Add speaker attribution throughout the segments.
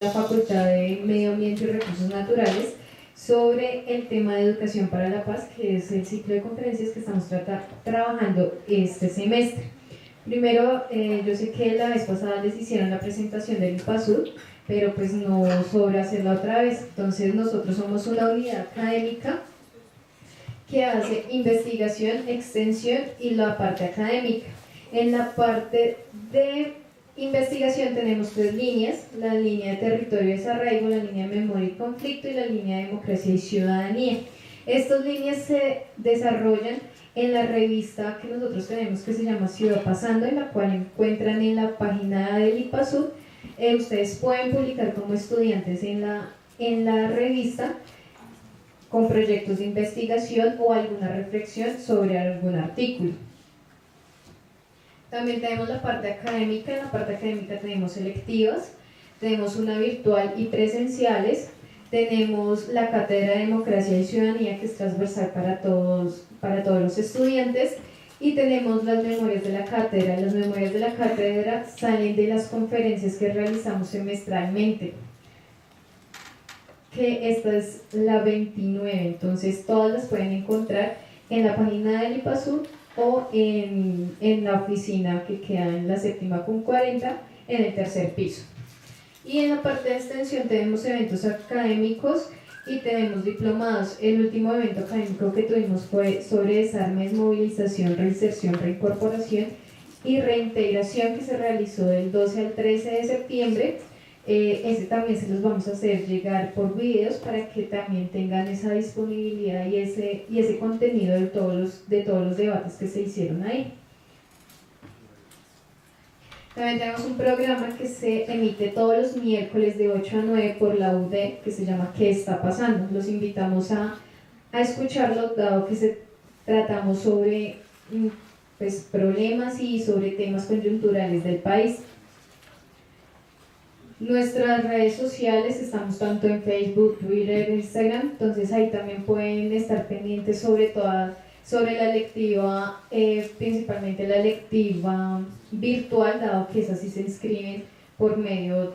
Speaker 1: la Facultad de Medio Ambiente y Recursos Naturales sobre el tema de educación para la paz, que es el ciclo de conferencias que estamos trabajando este semestre. Primero, yo sé que la vez pasada les hicieron la presentación del IPASUD, pero pues no sobra hacerla otra vez. Entonces nosotros somos una unidad académica que hace investigación, extensión y la parte académica. En la parte de investigación tenemos tres líneas: la línea de territorio y desarraigo, la línea de memoria y conflicto y la línea de democracia y ciudadanía. Estas líneas se desarrollan en la revista que nosotros tenemos que se llama Ciudad Pasando, en la cual encuentran en la página del IPASUD. Ustedes pueden publicar como estudiantes en la revista con proyectos de investigación o alguna reflexión sobre algún artículo. También tenemos la parte académica. En la parte académica tenemos selectivas, tenemos una virtual y presenciales, tenemos la cátedra de democracia y ciudadanía, que es transversal para todos los estudiantes, y tenemos las memorias de la cátedra. Las memorias de la cátedra salen de las conferencias que realizamos semestralmente, que esta es la 29, entonces todas las pueden encontrar en la página del IPASUD o en la oficina que queda en la séptima con 40 en el tercer piso. Y en la parte de extensión tenemos eventos académicos y tenemos diplomados. El último evento académico que tuvimos fue sobre desarmes, movilización, reinserción, reincorporación y reintegración, que se realizó del 12 al 13 de septiembre. Ese también se los vamos a hacer llegar por videos para que también tengan esa disponibilidad y ese contenido de todos los debates que se hicieron ahí. También tenemos un programa que se emite todos los miércoles de 8 a 9 por la UD, que se llama ¿Qué está pasando? Los invitamos a escucharlo, dado que tratamos sobre pues, problemas y sobre temas coyunturales del país. Nuestras redes sociales, estamos tanto en Facebook, Twitter, Instagram, entonces ahí también pueden estar pendientes sobre la lectiva, principalmente la lectiva virtual, dado que esas sí se inscriben por medio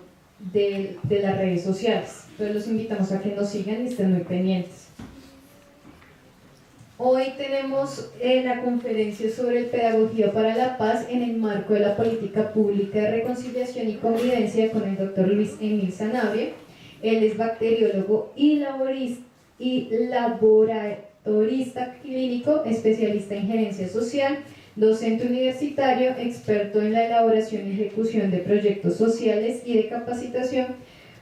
Speaker 1: de las redes sociales. Entonces los invitamos a que nos sigan y estén muy pendientes. Hoy tenemos la conferencia sobre pedagogía para la paz en el marco de la política pública de reconciliación y convivencia con el doctor Luis Emil Sanabria. Él es bacteriólogo y laboratorista clínico, especialista en gerencia social, docente universitario, experto en la elaboración y ejecución de proyectos sociales y de capacitación,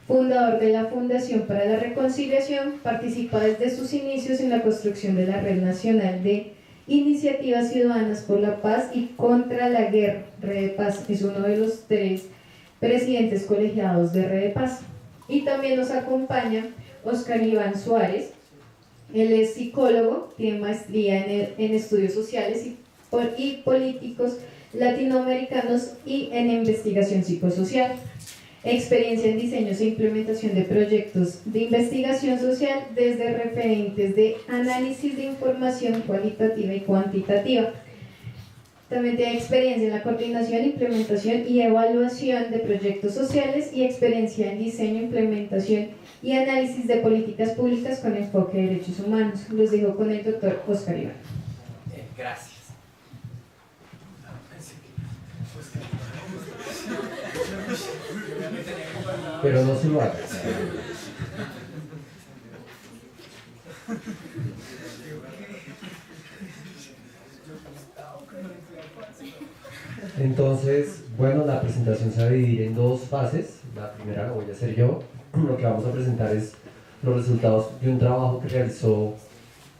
Speaker 1: fundador de la Fundación para la Reconciliación. Participa desde sus inicios en la construcción de la Red Nacional de Iniciativas Ciudadanas por la Paz y contra la Guerra. Red de Paz es uno de los 3 presidentes colegiados de Red de Paz. Y también nos acompaña Oscar Iván Suárez. Él es psicólogo, tiene maestría en estudios sociales y políticos latinoamericanos y en investigación psicosocial. Experiencia en diseños e implementación de proyectos de investigación social desde referentes de análisis de información cualitativa y cuantitativa. También tiene experiencia en la coordinación, implementación y evaluación de proyectos sociales y experiencia en diseño, implementación y análisis de políticas públicas con enfoque de derechos humanos. Los dejo con el doctor Oscar Iván.
Speaker 2: Gracias.
Speaker 3: Pero no se lo hagas. Entonces, bueno, la presentación se va a dividir en 2 fases. La primera la voy a hacer yo. Lo que vamos a presentar es los resultados de un trabajo que realizó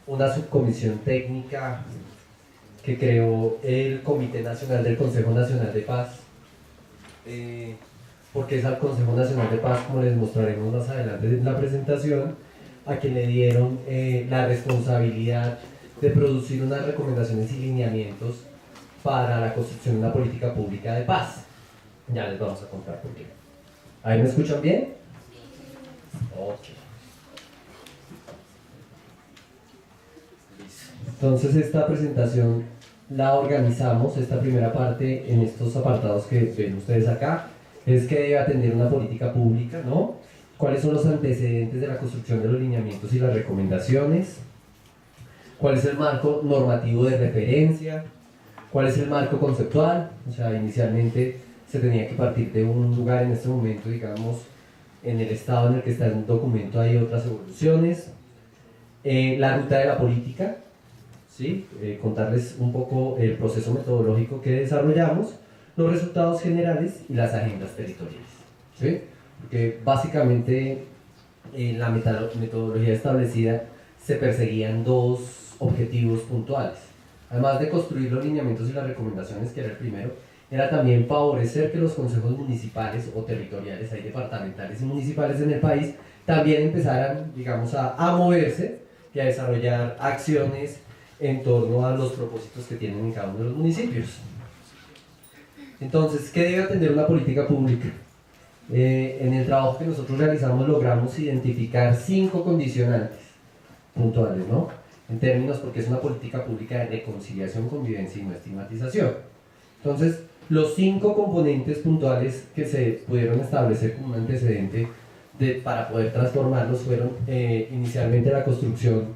Speaker 3: una subcomisión técnica que creó el Comité Nacional del Consejo Nacional de Paz. Porque es al Consejo Nacional de Paz, como les mostraremos más adelante en la presentación, a quien le dieron la responsabilidad de producir unas recomendaciones y lineamientos para la construcción de una política pública de paz. Ya les vamos a contar por qué. ¿Ahí me escuchan bien? Ok. Entonces esta presentación la organizamos, esta primera parte, en estos apartados que ven ustedes acá. es que debe atender una política pública, ¿no? ¿Cuáles son los antecedentes de la construcción de los lineamientos y las recomendaciones? ¿Cuál es el marco normativo de referencia? ¿Cuál es el marco conceptual? O sea, inicialmente se tenía que partir de un lugar. En este momento, digamos, en el estado en el que está el documento hay otras evoluciones. La ruta de la política, ¿sí? Contarles un poco el proceso metodológico que desarrollamos, los resultados generales y las agendas territoriales, ¿sí? Porque básicamente en la metodología establecida se perseguían dos objetivos puntuales. Además de construir los lineamientos y las recomendaciones, que era el primero, era también favorecer que los consejos municipales o territoriales, hay departamentales y municipales en el país, también empezaran, digamos, a moverse y a desarrollar acciones en torno a los propósitos que tienen en cada uno de los municipios. Entonces, ¿qué debe atender una política pública? En el trabajo que nosotros realizamos logramos identificar 5 condicionantes puntuales, ¿no? En términos, porque es una política pública de reconciliación, convivencia y no estigmatización. Entonces, los 5 componentes puntuales que se pudieron establecer como un antecedente para poder transformarlos fueron inicialmente la construcción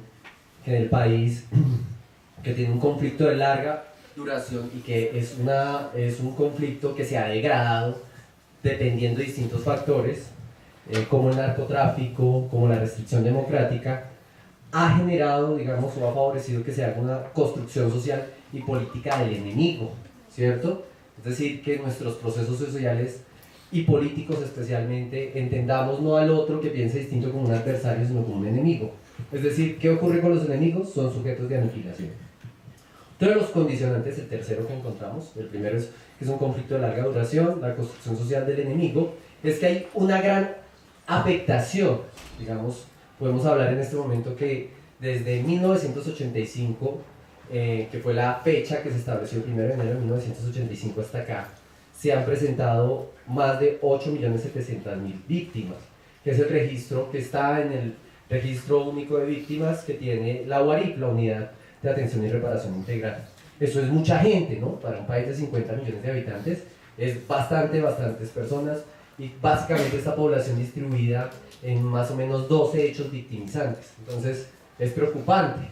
Speaker 3: en el país, que tiene un conflicto de larga duración y que es un conflicto que se ha degradado dependiendo de distintos factores, como el narcotráfico, como la restricción democrática, ha generado, digamos, o ha favorecido que se haga una construcción social y política del enemigo, ¿cierto? Es decir, que nuestros procesos sociales y políticos especialmente entendamos no al otro que piense distinto como un adversario, sino como un enemigo. Es decir, ¿qué ocurre con los enemigos? Son sujetos de aniquilación. Entonces los condicionantes, el tercero que encontramos, el primero es que es un conflicto de larga duración, la construcción social del enemigo, es que hay una gran afectación, digamos, podemos hablar en este momento que desde 1985, que fue la fecha que se estableció el 1 de enero de 1985 hasta acá, se han presentado más de 8.700.000 víctimas, que es el registro que está en el registro único de víctimas que tiene la UARIP, la Unidad de Atención y Reparación Integral. Eso es mucha gente, ¿no? Para un país de 50 millones de habitantes es bastantes personas, y básicamente esta población distribuida en más o menos 12 hechos victimizantes. Entonces es preocupante.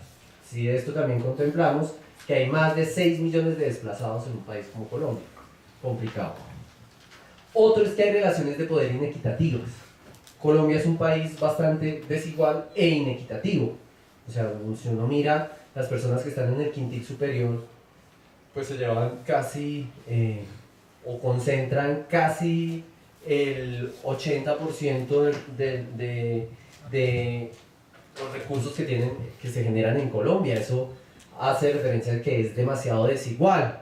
Speaker 3: Si esto también contemplamos que hay más de 6 millones de desplazados en un país como Colombia. Complicado. Otro es que hay relaciones de poder inequitativas. Colombia es un país bastante desigual e inequitativo. O sea, si uno mira, las personas que están en el quintil superior, pues se llevan casi, o concentran casi el 80% de los recursos que se generan en Colombia. Eso hace referencia a que es demasiado desigual.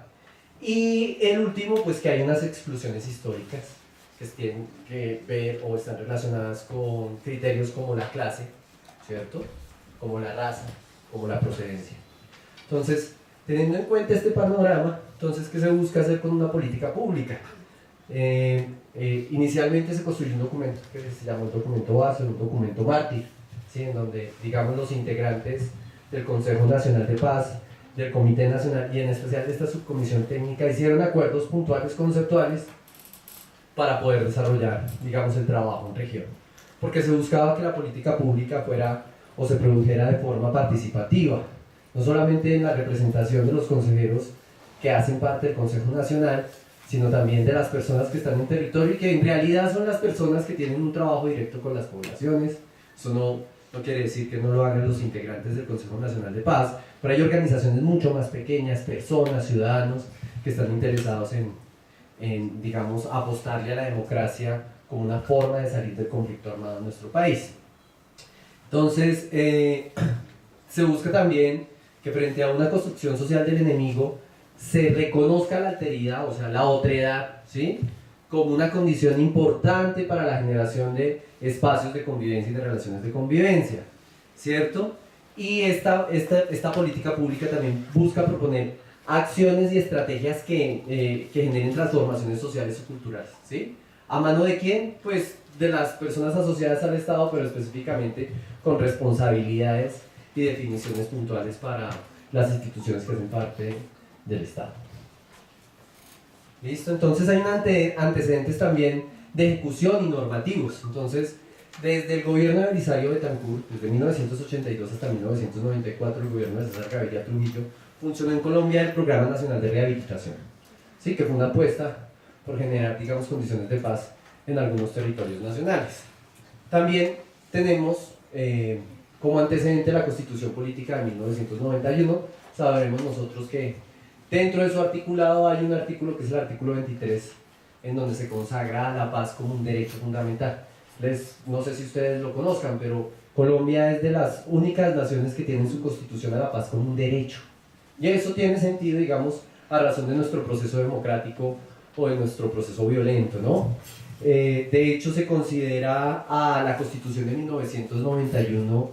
Speaker 3: Y el último, pues que hay unas exclusiones históricas que tienen que ver o están relacionadas con criterios como la clase, ¿cierto? Como la raza, como la procedencia. Entonces, teniendo en cuenta este panorama, entonces, ¿qué se busca hacer con una política pública? Inicialmente se construyó un documento que se llamó el documento base, un documento mártir, ¿sí? En donde, digamos, los integrantes del Consejo Nacional de Paz, del Comité Nacional y en especial de esta subcomisión técnica hicieron acuerdos puntuales conceptuales para poder desarrollar, digamos, el trabajo en región, porque se buscaba que la política pública fuera o se produjera de forma participativa, no solamente en la representación de los consejeros que hacen parte del Consejo Nacional, sino también de las personas que están en territorio y que en realidad son las personas que tienen un trabajo directo con las poblaciones. Eso no quiere decir que no lo hagan los integrantes del Consejo Nacional de Paz, pero hay organizaciones mucho más pequeñas, personas, ciudadanos, que están interesados en, digamos, apostarle a la democracia como una forma de salir del conflicto armado en nuestro país. Entonces, se busca también que frente a una construcción social del enemigo se reconozca la alteridad, o sea, la otredad, ¿sí? Como una condición importante para la generación de espacios de convivencia y de relaciones de convivencia, ¿cierto? Y esta política pública también busca proponer acciones y estrategias que generen transformaciones sociales y culturales, ¿sí? ¿A mano de quién? Pues de las personas asociadas al Estado, pero específicamente con responsabilidades y definiciones puntuales para las instituciones que hacen parte del Estado. ¿Listo? Entonces hay antecedentes también de ejecución y normativos. Entonces, desde el gobierno de Belisario Betancur, desde 1982 hasta 1994, el gobierno de César Gaviria Trujillo, funcionó en Colombia el Programa Nacional de Rehabilitación, ¿sí? Que fue una apuesta por generar, digamos, condiciones de paz en algunos territorios nacionales. También tenemos como antecedente la Constitución Política de 1991. Sabremos nosotros que dentro de su articulado hay un artículo que es el artículo 23, en donde se consagra la paz como un derecho fundamental. No sé si ustedes lo conozcan, pero Colombia es de las únicas naciones que tienen su constitución a la paz como un derecho. Y eso tiene sentido, digamos, a razón de nuestro proceso democrático o de nuestro proceso violento, ¿no? De hecho, se considera a la Constitución de 1991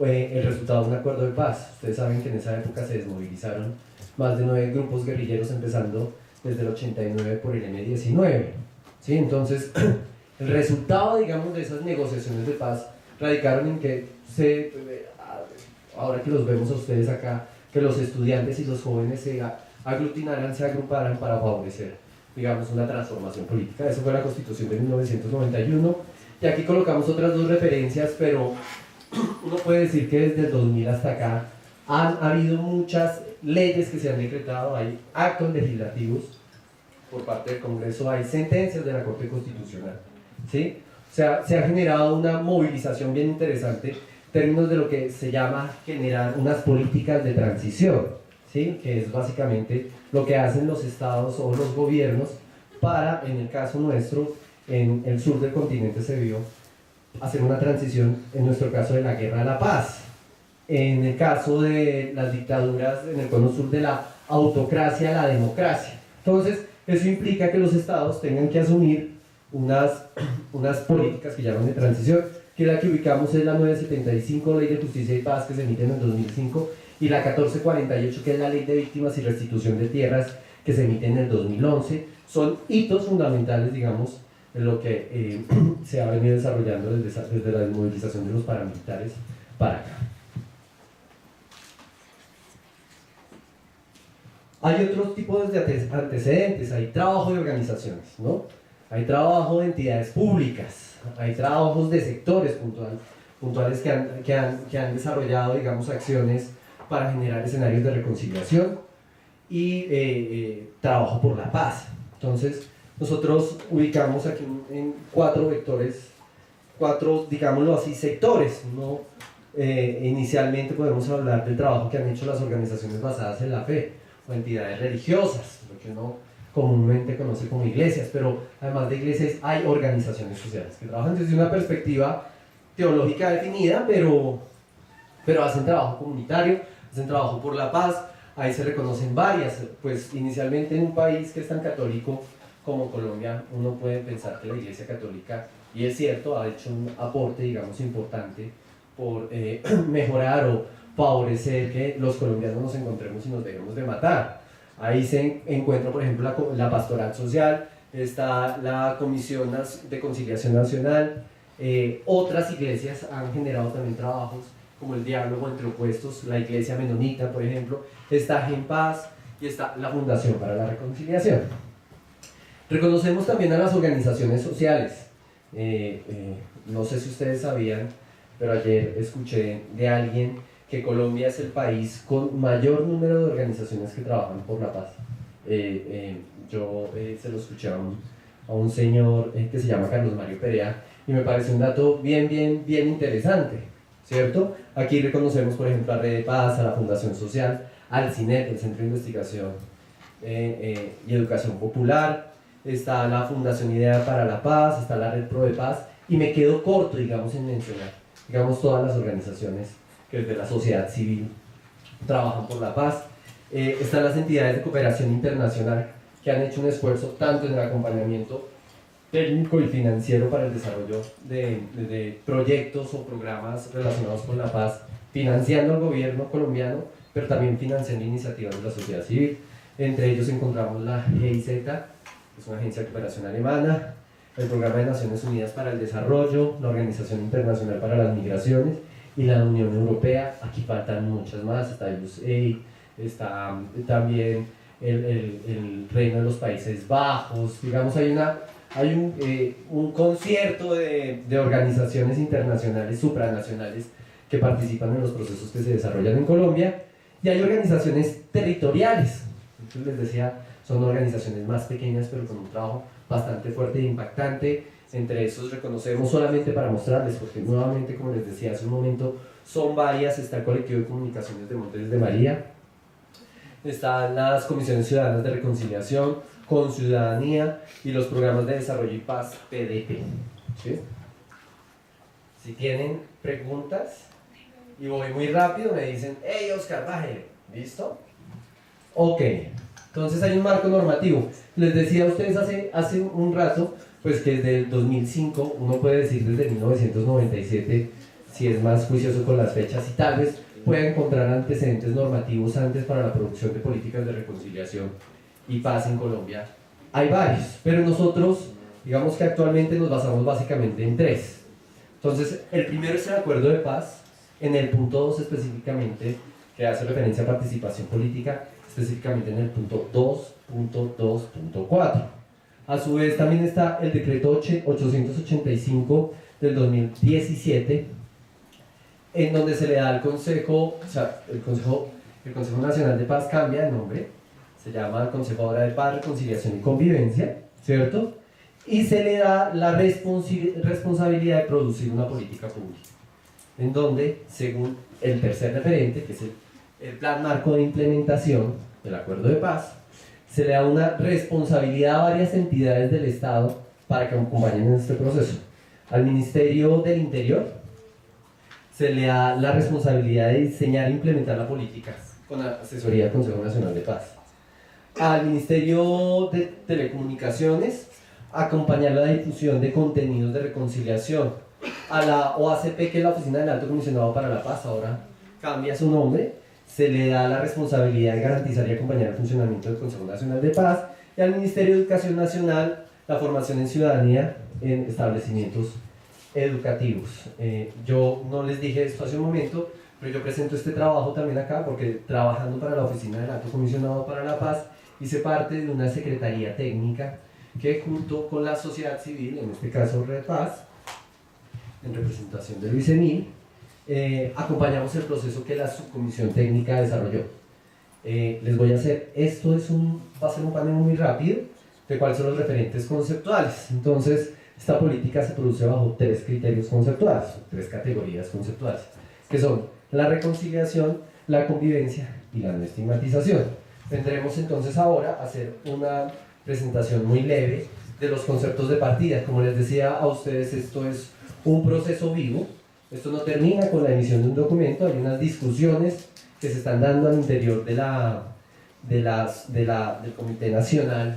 Speaker 3: el resultado de un acuerdo de paz. Ustedes saben que en esa época se desmovilizaron más de 9 grupos guerrilleros, empezando desde el 89 por el M-19. ¿Sí? Entonces, el resultado, digamos, de esas negociaciones de paz radicaron en que ahora que los vemos a ustedes acá, que los estudiantes y los jóvenes se aglutinaran, se agruparan para favorecer, digamos, una transformación política. Eso fue la Constitución de 1991. Y aquí colocamos otras dos referencias, pero uno puede decir que desde el 2000 hasta acá han habido muchas leyes que se han decretado, hay actos legislativos por parte del Congreso, hay sentencias de la Corte Constitucional, ¿sí? O sea, se ha generado una movilización bien interesante en términos de lo que se llama generar unas políticas de transición, ¿sí? Que es básicamente lo que hacen los estados o los gobiernos para, en el caso nuestro, en el sur del continente se vio hacer una transición, en nuestro caso de la guerra a la paz, en el caso de las dictaduras en el cono sur de la autocracia a la democracia. Entonces, eso implica que los estados tengan que asumir unas políticas que llaman de transición, que la que ubicamos es la 975, Ley de Justicia y Paz, que se emite en el 2005, y la 1448, que es la Ley de Víctimas y Restitución de Tierras, que se emite en el 2011. Son hitos fundamentales, digamos, en lo que se ha venido desarrollando desde la desmovilización de los paramilitares para acá. Hay otros tipos de antecedentes, hay trabajo de organizaciones, ¿no? Hay trabajo de entidades públicas, hay trabajos de sectores puntuales que han desarrollado, digamos, acciones para generar escenarios de reconciliación y trabajo por la paz. Entonces, nosotros ubicamos aquí en 4 vectores, 4, digámoslo así, sectores, ¿no? Inicialmente podemos hablar del trabajo que han hecho las organizaciones basadas en la fe o entidades religiosas, lo que uno comúnmente conoce como iglesias, pero además de iglesias hay organizaciones sociales que trabajan desde una perspectiva teológica definida, pero hacen trabajo comunitario, hacen trabajo por la paz. Ahí se reconocen varias, pues inicialmente en un país que es tan católico como Colombia, uno puede pensar que la Iglesia Católica, y es cierto, ha hecho un aporte, digamos, importante por mejorar o favorecer que los colombianos nos encontremos y nos dejemos de matar. Ahí se encuentra, por ejemplo, la Pastoral Social, está la Comisión de Conciliación Nacional, otras iglesias han generado también trabajos como el diálogo entre opuestos, la Iglesia Menonita, por ejemplo, está En Paz y está la Fundación para la Reconciliación. Reconocemos también a las organizaciones sociales. No sé si ustedes sabían, pero ayer escuché de alguien que Colombia es el país con mayor número de organizaciones que trabajan por la paz. Yo se lo escuché a un señor que se llama Carlos Mario Perea y me parece un dato bien interesante, ¿cierto? Aquí reconocemos, por ejemplo, a Red de Paz, a la Fundación Social, al CINEP, el Centro de Investigación y Educación Popular, está la Fundación Idea para la Paz, está la Red Pro de Paz, y me quedo corto, digamos, en mencionar, digamos, todas las organizaciones que desde la sociedad civil trabajan por la paz. Están las entidades de cooperación internacional que han hecho un esfuerzo tanto en el acompañamiento técnico y financiero para el desarrollo de proyectos o programas relacionados con la paz, financiando al gobierno colombiano, pero también financiando iniciativas de la sociedad civil. Entre ellos encontramos la GIZ, que es una agencia de cooperación alemana, el Programa de Naciones Unidas para el Desarrollo, la Organización Internacional para las Migraciones y la Unión Europea. Aquí faltan muchas más, está USAID, está también el Reino de los Países Bajos, digamos, hay un concierto de organizaciones internacionales, supranacionales, que participan en los procesos que se desarrollan en Colombia, y hay organizaciones territoriales. Entonces les decía, son organizaciones más pequeñas pero con un trabajo bastante fuerte e impactante. Entre esos reconocemos, solamente para mostrarles, porque nuevamente, como les decía hace un momento, son varias. Está el Colectivo de Comunicaciones de Montes de María, están las Comisiones Ciudadanas de Reconciliación, Con Ciudadanía y los Programas de Desarrollo y Paz, PDP. ¿Sí? Si tienen preguntas, y voy muy rápido, me dicen, hey Oscar, bájale, ¿listo? Ok, entonces hay un marco normativo. Les decía a ustedes hace un rato, pues que desde el 2005, uno puede decir desde 1997, si es más juicioso con las fechas, y tal vez pueda encontrar antecedentes normativos antes para la producción de políticas de reconciliación y paz en Colombia. Hay varios, pero nosotros, digamos que actualmente nos basamos básicamente en tres. Entonces, el primero es el Acuerdo de Paz, en el punto 2 específicamente, que hace referencia a participación política, específicamente en el punto 2.2.4. A su vez también está el decreto 885 del 2017, en donde se le da al Consejo, o sea, el Consejo Nacional de Paz cambia de nombre, se llama Consejo ahora de Paz, Reconciliación y Convivencia, ¿cierto? Y se le da la responsabilidad de producir una política pública, en donde, según el tercer referente, que es el Plan Marco de Implementación del Acuerdo de Paz, se le da una responsabilidad a varias entidades del Estado para que acompañen en este proceso. Al Ministerio del Interior se le da la responsabilidad de diseñar e implementar la política con la asesoría del Consejo Nacional de Paz. Al Ministerio de Telecomunicaciones, acompañar la difusión de contenidos de reconciliación. A la OACP, que es la Oficina del Alto Comisionado para la Paz, ahora cambia su nombre, se le da la responsabilidad de garantizar y acompañar el funcionamiento del Consejo Nacional de Paz. Y al Ministerio de Educación Nacional, la formación en ciudadanía en establecimientos educativos. Yo no les dije esto hace un momento, pero yo presento este trabajo también acá porque, trabajando para la Oficina del Alto Comisionado para la Paz, hice parte de una secretaría técnica que, junto con la sociedad civil, en este caso Red Paz, en representación del Vicemil, acompañamos el proceso que la subcomisión técnica desarrolló. Les voy a hacer, va a ser un panel muy rápido de cuáles son los referentes conceptuales. Entonces, esta política se produce bajo tres criterios conceptuales, tres categorías conceptuales, que son la reconciliación, la convivencia y la no estigmatización. Vendremos entonces ahora a hacer una presentación muy leve de los conceptos de partida. Como les decía a ustedes, esto es un proceso vivo. Esto no termina con la emisión de un documento, hay unas discusiones que se están dando al interior del Comité Nacional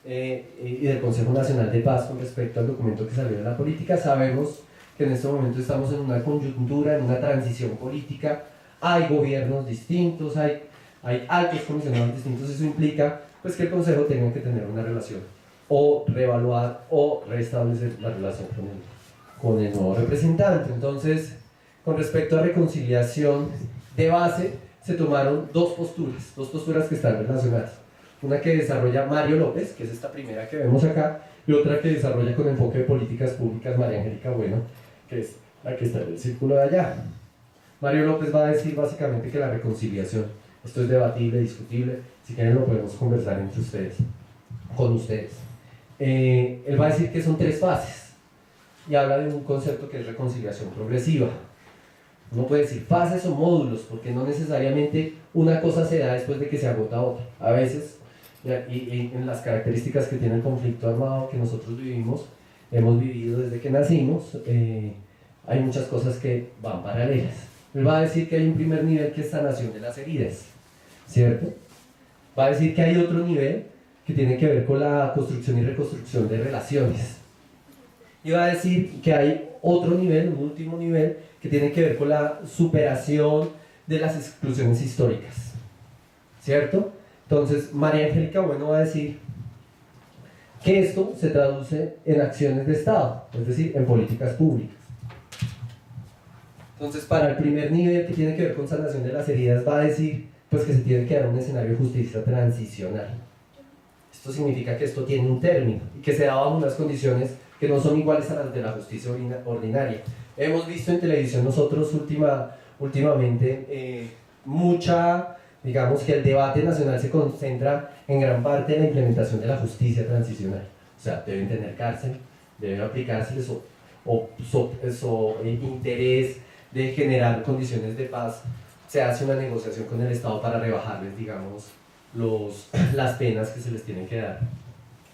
Speaker 3: y del Consejo Nacional de Paz con respecto al documento que salió de la política. Sabemos que en este momento estamos en una coyuntura, en una transición política, hay gobiernos distintos, hay altos comisionados distintos. Eso implica pues que el Consejo tenga que tener una relación, o reevaluar o restablecer la relación con el nuevo representante. Entonces, con respecto a reconciliación, de base se tomaron dos posturas que están relacionadas. Una que desarrolla Mario López, que es esta primera que vemos acá, y otra que desarrolla con enfoque de políticas públicas María Angélica Bueno, que es la que está en el círculo de allá. Mario López va a decir básicamente que la reconciliación, esto es debatible, discutible, si quieren lo podemos conversar entre ustedes, con ustedes. Él va a decir que son tres fases, y habla de un concepto que es reconciliación progresiva. Uno puede decir fases o módulos, porque no necesariamente una cosa se da después de que se agota otra. A veces, y en las características que tiene el conflicto armado que nosotros hemos vivido desde que nacimos, hay muchas cosas que van paralelas. Él va a decir que hay un primer nivel que es sanación de las heridas, ¿cierto? Va a decir que hay otro nivel que tiene que ver con la construcción y reconstrucción de relaciones. Y va a decir que hay otro nivel, un último nivel, que tiene que ver con la superación de las exclusiones históricas, ¿cierto? Entonces, María Angélica Bueno va a decir que esto se traduce en acciones de Estado, es decir, en políticas públicas. Entonces, para el primer nivel, que tiene que ver con sanación de las heridas, va a decir pues que se tiene que dar un escenario de justicia transicional. Esto significa que esto tiene un término y que se da bajo unas condiciones que no son iguales a las de la justicia ordinaria. Hemos visto en televisión nosotros últimamente digamos que el debate nacional se concentra en gran parte en la implementación de la justicia transicional. O sea, deben tener cárcel, deben aplicárseles interés de generar condiciones de paz. Se hace una negociación con el Estado para rebajarles, digamos, las penas que se les tienen que dar.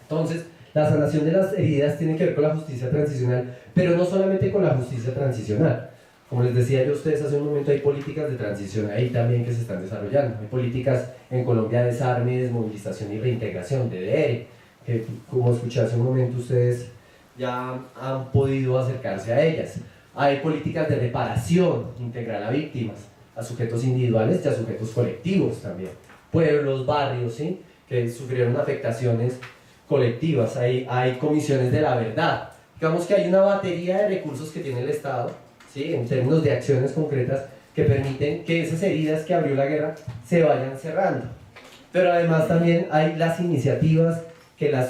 Speaker 3: Entonces, la sanación de las heridas tiene que ver con la justicia transicional, pero no solamente con la justicia transicional. Como les decía yo a ustedes hace un momento, hay políticas de transición ahí también que se están desarrollando. Hay políticas en Colombia de desarme, desmovilización y reintegración, DDR, que como escuché hace un momento ustedes ya han podido acercarse a ellas. Hay políticas de reparación integral a víctimas, a sujetos individuales y a sujetos colectivos también. Pueblos, barrios, ¿sí?, que sufrieron afectaciones colectivas. Hay comisiones de la verdad. Digamos que hay una batería de recursos que tiene el Estado, ¿sí?, en términos de acciones concretas que permiten que esas heridas que abrió la guerra se vayan cerrando. Pero además también hay las iniciativas que las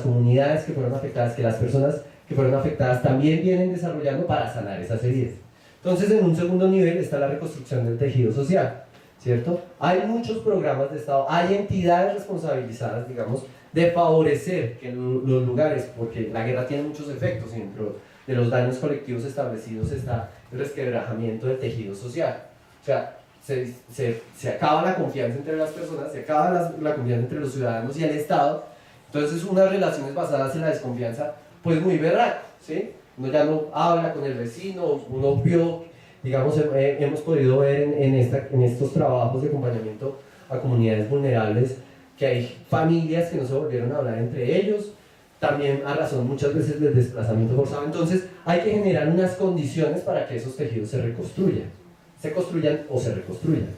Speaker 3: comunidades que fueron afectadas, que las personas que fueron afectadas también vienen desarrollando para sanar esas heridas. Entonces, en un segundo nivel está la reconstrucción del tejido social, ¿cierto? Hay muchos programas de Estado, hay entidades responsabilizadas, digamos, de favorecer que los lugares, porque la guerra tiene muchos efectos, y dentro de los daños colectivos establecidos está el resquebrajamiento del tejido social. O sea, se acaba la confianza entre las personas, se acaba la confianza entre los ciudadanos y el Estado. Entonces, unas relaciones basadas en la desconfianza, pues muy berraco, ¿sí? Uno ya no habla con el vecino, uno vio, digamos, hemos podido ver en estos trabajos de acompañamiento a comunidades vulnerables que hay familias que no se volvieron a hablar entre ellos, también a razón muchas veces del desplazamiento forzado. Entonces hay que generar unas condiciones para que esos tejidos se construyan o se reconstruyan,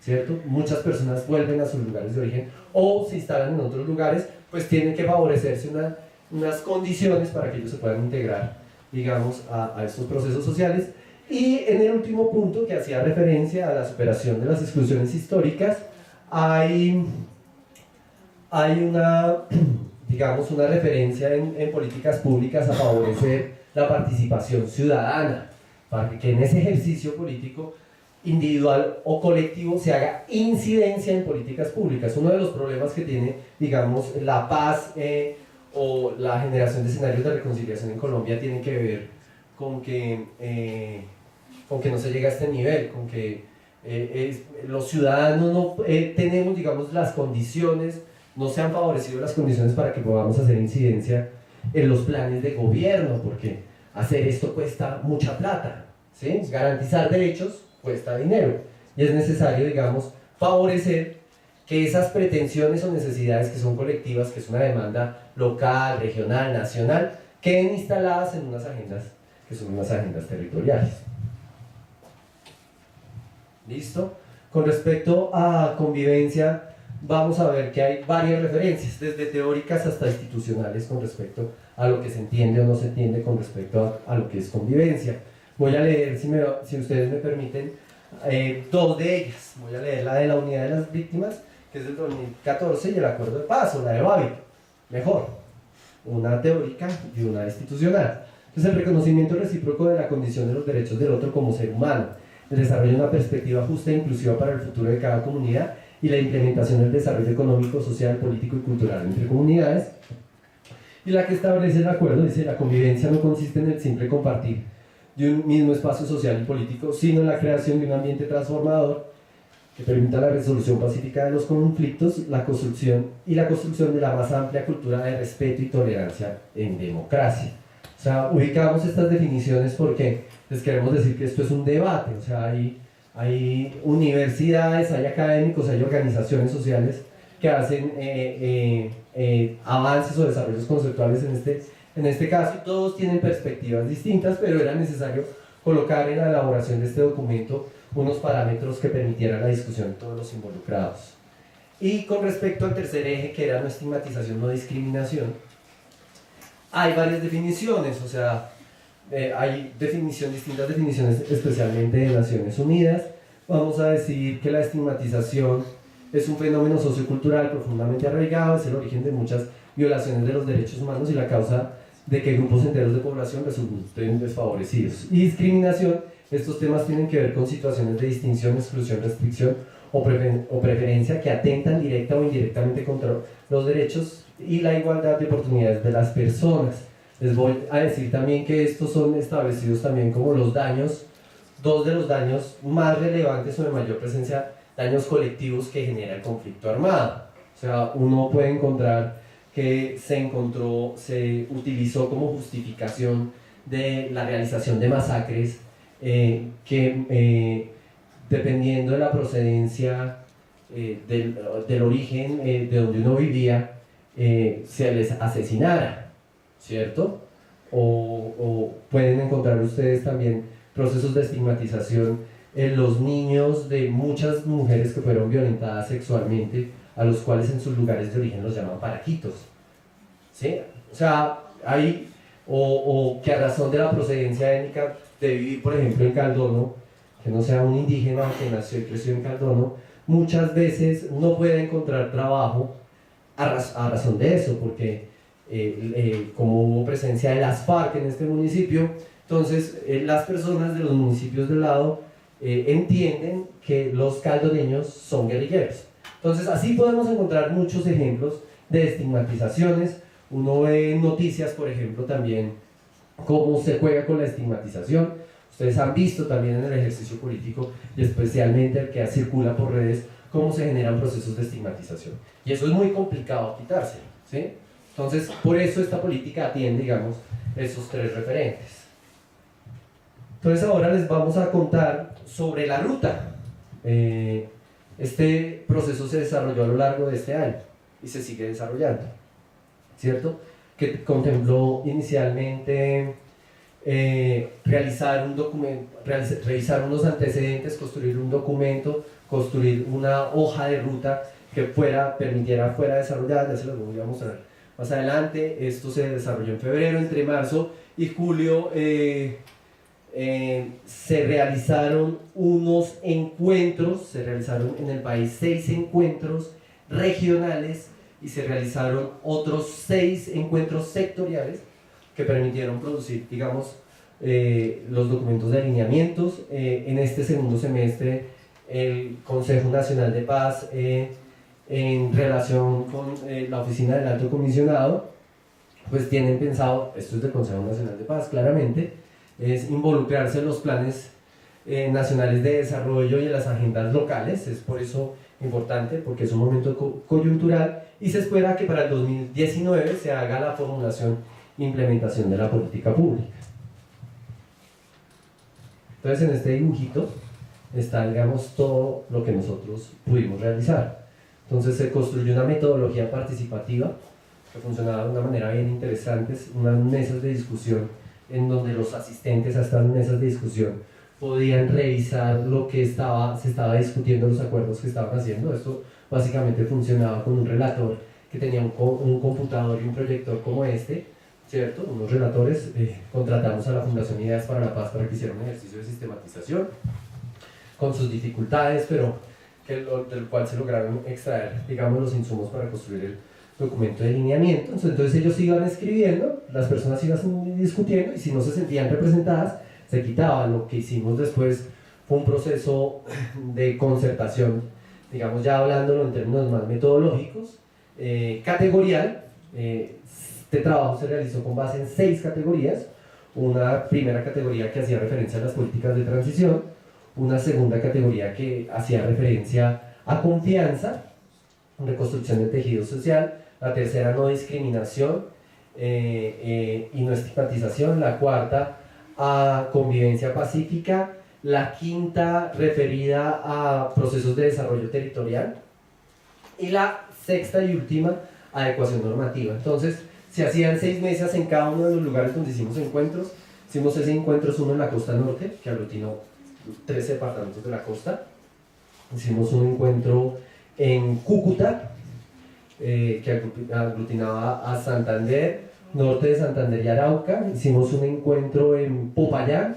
Speaker 3: ¿cierto? Muchas personas vuelven a sus lugares de origen o se instalan en otros lugares, pues tienen que favorecerse unas condiciones para que ellos se puedan integrar, digamos, a estos procesos sociales. Y en el último punto, que hacía referencia a la superación de las exclusiones históricas, hay una referencia en políticas públicas a favorecer la participación ciudadana, para que en ese ejercicio político individual o colectivo se haga incidencia en políticas públicas. Uno de los problemas que tiene, digamos, la paz o la generación de escenarios de reconciliación en Colombia tiene que ver con que no se llega a este nivel, con que los ciudadanos no tenemos, digamos, las condiciones, no se han favorecido las condiciones para que podamos hacer incidencia en los planes de gobierno, porque hacer esto cuesta mucha plata, ¿sí? Garantizar derechos cuesta dinero, y es necesario, digamos, favorecer que esas pretensiones o necesidades que son colectivas, que es una demanda local, regional, nacional, queden instaladas en unas agendas que son unas agendas territoriales. ¿Listo? Con respecto a convivencia, vamos a ver que hay varias referencias, desde teóricas hasta institucionales, con respecto a lo que se entiende o no se entiende con respecto a lo que es convivencia. Voy a leer, si ustedes me permiten, dos de ellas. Voy a leer la de la Unidad de las Víctimas, que es del 2014, y el Acuerdo de Paz, o la de Babi. Mejor, una teórica y una institucional. Entonces, el reconocimiento recíproco de la condición de los derechos del otro como ser humano, el desarrollo de una perspectiva justa e inclusiva para el futuro de cada comunidad y la implementación del desarrollo económico, social, político y cultural entre comunidades. Y la que establece el acuerdo dice: la convivencia no consiste en el simple compartir de un mismo espacio social y político, sino en la creación de un ambiente transformador que permita la resolución pacífica de los conflictos, la construcción de la más amplia cultura de respeto y tolerancia en democracia. O sea, ubicamos estas definiciones porque les queremos decir que esto es un debate. O sea, hay universidades, hay académicos, hay organizaciones sociales que hacen avances o desarrollos conceptuales en este caso, y todos tienen perspectivas distintas, pero era necesario colocar en la elaboración de este documento unos parámetros que permitieran la discusión de todos los involucrados. Y con respecto al tercer eje, que era no estigmatización, no discriminación, hay varias definiciones. O sea, hay distintas definiciones, especialmente de Naciones Unidas. vamos a decir que la estigmatización es un fenómeno sociocultural profundamente arraigado, es el origen de muchas violaciones de los derechos humanos y la causa de que grupos enteros de población resulten desfavorecidos. Y discriminación, estos temas tienen que ver con situaciones de distinción, exclusión, restricción o preferencia que atentan directa o indirectamente contra los derechos y la igualdad de oportunidades de las personas. Les voy a decir también que estos son establecidos también como los daños, dos de los daños más relevantes o de mayor presencia, daños colectivos que genera el conflicto armado. O sea, uno puede encontrar que se utilizó como justificación de la realización de masacres que dependiendo de la procedencia del origen de donde uno vivía, se les asesinara, ¿cierto? O pueden encontrar ustedes también procesos de estigmatización en los niños de muchas mujeres que fueron violentadas sexualmente, a los cuales en sus lugares de origen los llaman paraquitos, ¿sí? O sea, hay, o que a razón de la procedencia étnica de vivir, por ejemplo, en Caldono, que no sea un indígena que nació y creció en Caldono, muchas veces no puede encontrar trabajo a razón de eso, porque como hubo presencia de las FARC en este municipio, entonces las personas de los municipios del lado entienden que los caldoneños son guerrilleros. Entonces así podemos encontrar muchos ejemplos de estigmatizaciones. Uno ve en noticias, por ejemplo, también cómo se juega con la estigmatización. Ustedes han visto también en el ejercicio político, y especialmente el que circula por redes, cómo se generan procesos de estigmatización. Y eso es muy complicado quitárselo, ¿sí? Entonces, por eso esta política atiende, digamos, esos tres referentes. Entonces ahora les vamos a contar sobre la ruta. Este proceso se desarrolló a lo largo de este año y se sigue desarrollando, ¿cierto? Que contempló inicialmente realizar un documento, revisar unos antecedentes, construir un documento, construir una hoja de ruta que permitiera fuera desarrollada. Ya se los voy a mostrar más adelante. Esto se desarrolló en febrero. Entre marzo y julio se realizaron unos encuentros, se realizaron en el país 6 encuentros regionales y se realizaron otros 6 encuentros sectoriales que permitieron producir, digamos, los documentos de alineamientos. En este segundo semestre, el Consejo Nacional de Paz, en relación con la Oficina del Alto Comisionado, pues tienen pensado, esto es del Consejo Nacional de Paz, claramente, es involucrarse en los planes nacionales de desarrollo y en las agendas locales. Es por eso importante, porque es un momento coyuntural, y se espera que para el 2019 se haga la formulación e implementación de la política pública. Entonces, en este dibujito está, digamos, todo lo que nosotros pudimos realizar. Entonces se construyó una metodología participativa que funcionaba de una manera bien interesante, unas mesas de discusión en donde los asistentes a estas mesas de discusión podían revisar lo que se estaba discutiendo, los acuerdos que estaban haciendo. Esto básicamente funcionaba con un relator que tenía un computador y un proyector como este, ¿cierto? Unos relatores. Contratamos a la Fundación Ideas para la Paz para que hiciera un ejercicio de sistematización con sus dificultades, pero del cual se lograron extraer, digamos, los insumos para construir el documento de alineamiento. Entonces ellos iban escribiendo, las personas iban discutiendo, y si no se sentían representadas, se quitaba. Lo que hicimos después fue un proceso de concertación, digamos, ya hablándolo en términos más metodológicos, categorial. Este trabajo se realizó con base en 6 categorías. Una primera categoría que hacía referencia a las políticas de transición, una segunda categoría que hacía referencia a confianza, reconstrucción del tejido social, la tercera no discriminación y no estigmatización, la cuarta a convivencia pacífica, la quinta referida a procesos de desarrollo territorial y la sexta y última adecuación normativa. Entonces se hacían 6 mesas en cada uno de los lugares donde hicimos encuentros. Hicimos 6 encuentros, uno en la costa norte, que aglutinó 13 departamentos de la costa. Hicimos un encuentro en Cúcuta, que aglutinaba a Santander, norte de Santander y Arauca. Hicimos un encuentro en Popayán,